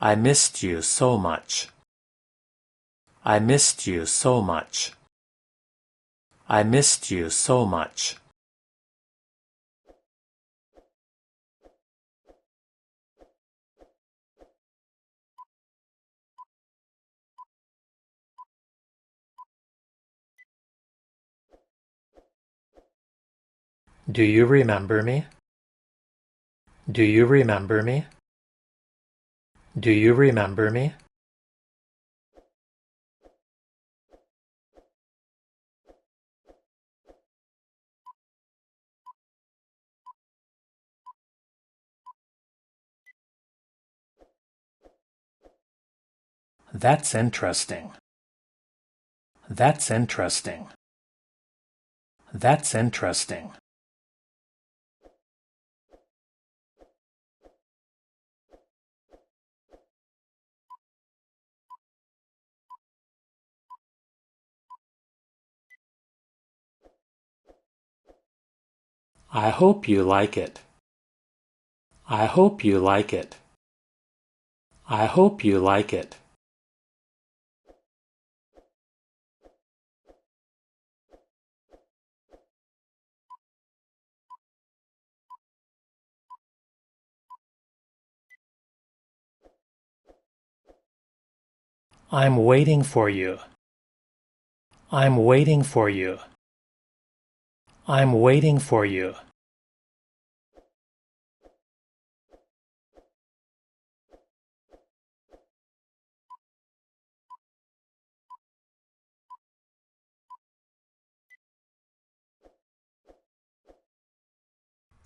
I missed you so much. I missed you so much. I missed you so much. Do you remember me? Do you remember me? Do you remember me? That's interesting. That's interesting. That's interesting. I hope you like it. I hope you like it. I hope you like it. I'm waiting for you. I'm waiting for you. I'm waiting for you.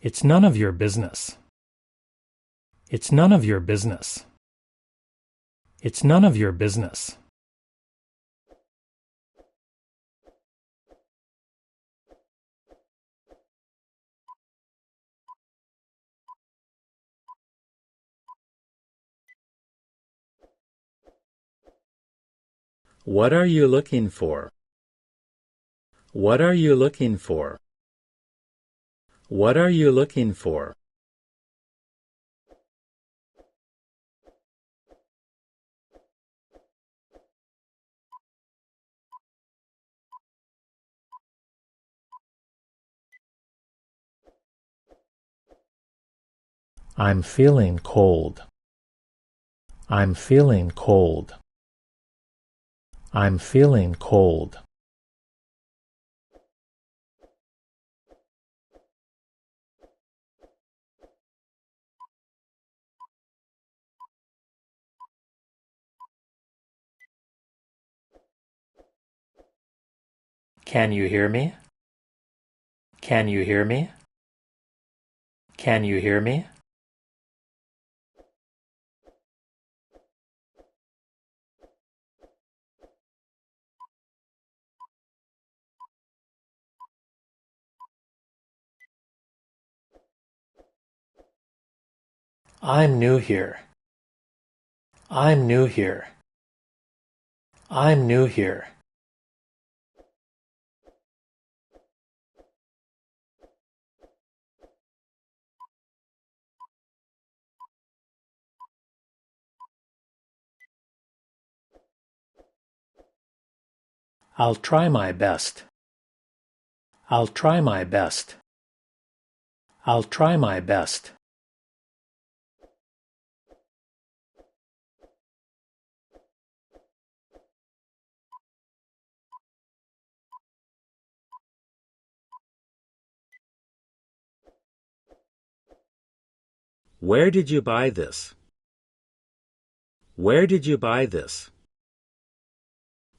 It's none of your business. It's none of your business. It's none of your business. What are you looking for? What are you looking for? What are you looking for? I'm feeling cold. I'm feeling cold. I'm feeling cold. Can you hear me? Can you hear me? Can you hear me? I'm new here. I'm new here. I'm new here. I'll try my best. I'll try my best. I'll try my best. Where did you buy this? Where did you buy this?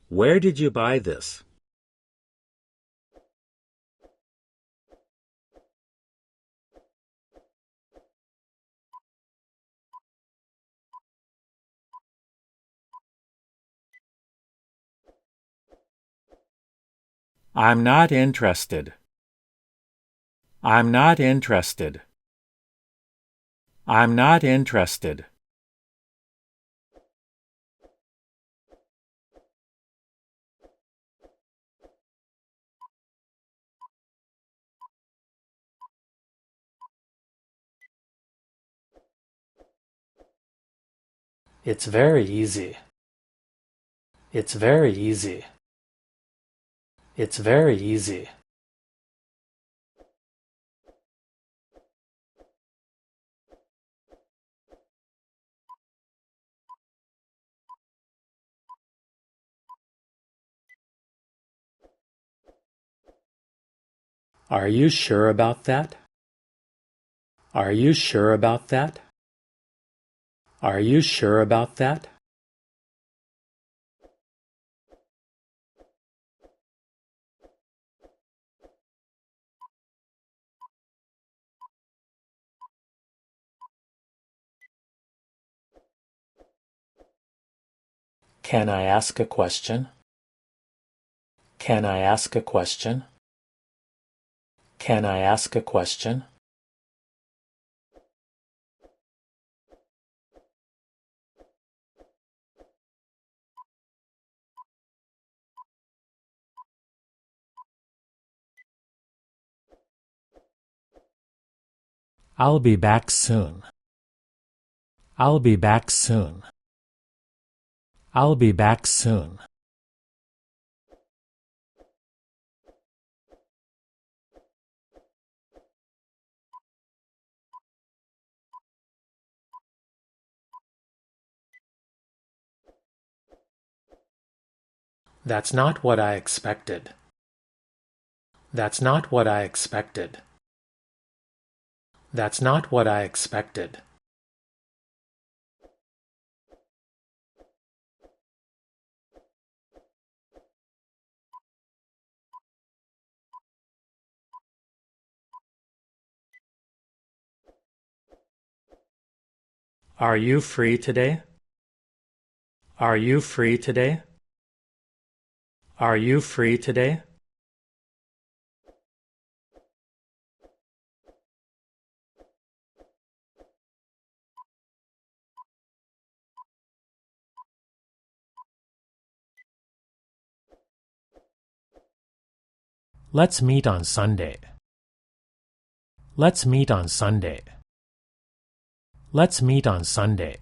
Where did you buy this? I'm not interested. I'm not interested. I'm not interested. It's very easy. It's very easy. It's very easy. Are you sure about that? Are you sure about that? Are you sure about that? Can I ask a question? Can I ask a question? Can I ask a question? I'll be back soon. I'll be back soon. I'll be back soon. That's not what I expected. That's not what I expected. That's not what I expected. Are you free today? Are you free today? Are you free today? Let's meet on Sunday. Let's meet on Sunday. Let's meet on Sunday.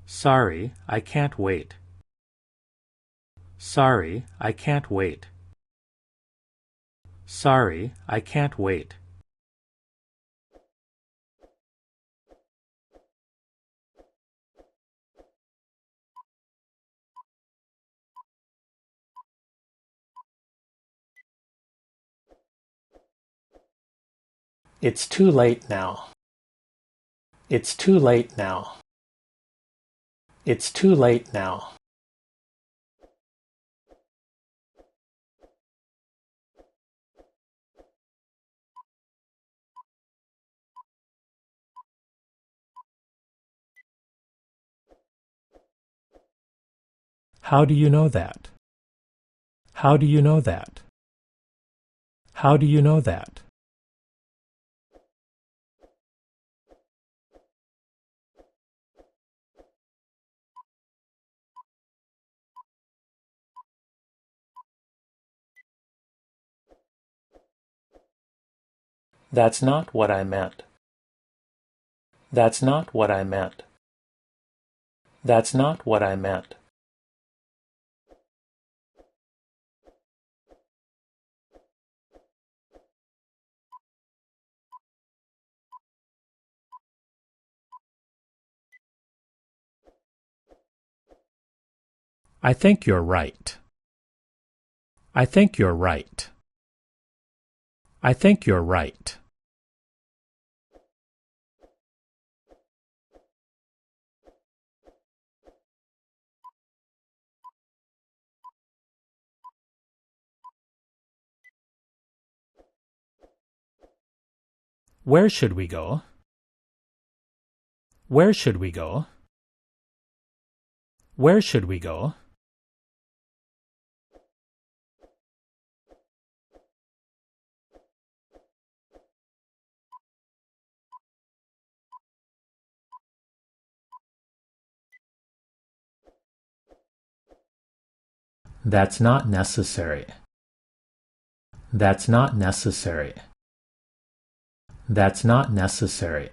Sorry, I can't wait. Sorry, I can't wait. Sorry, I can't wait. It's too late now. It's too late now. It's too late now. How do you know that? How do you know that? How do you know that? That's not what I meant. That's not what I meant. That's not what I meant. I think you're right. I think you're right. I think you're right. Where should we go? Where should we go? Where should we go? That's not necessary. That's not necessary. That's not necessary.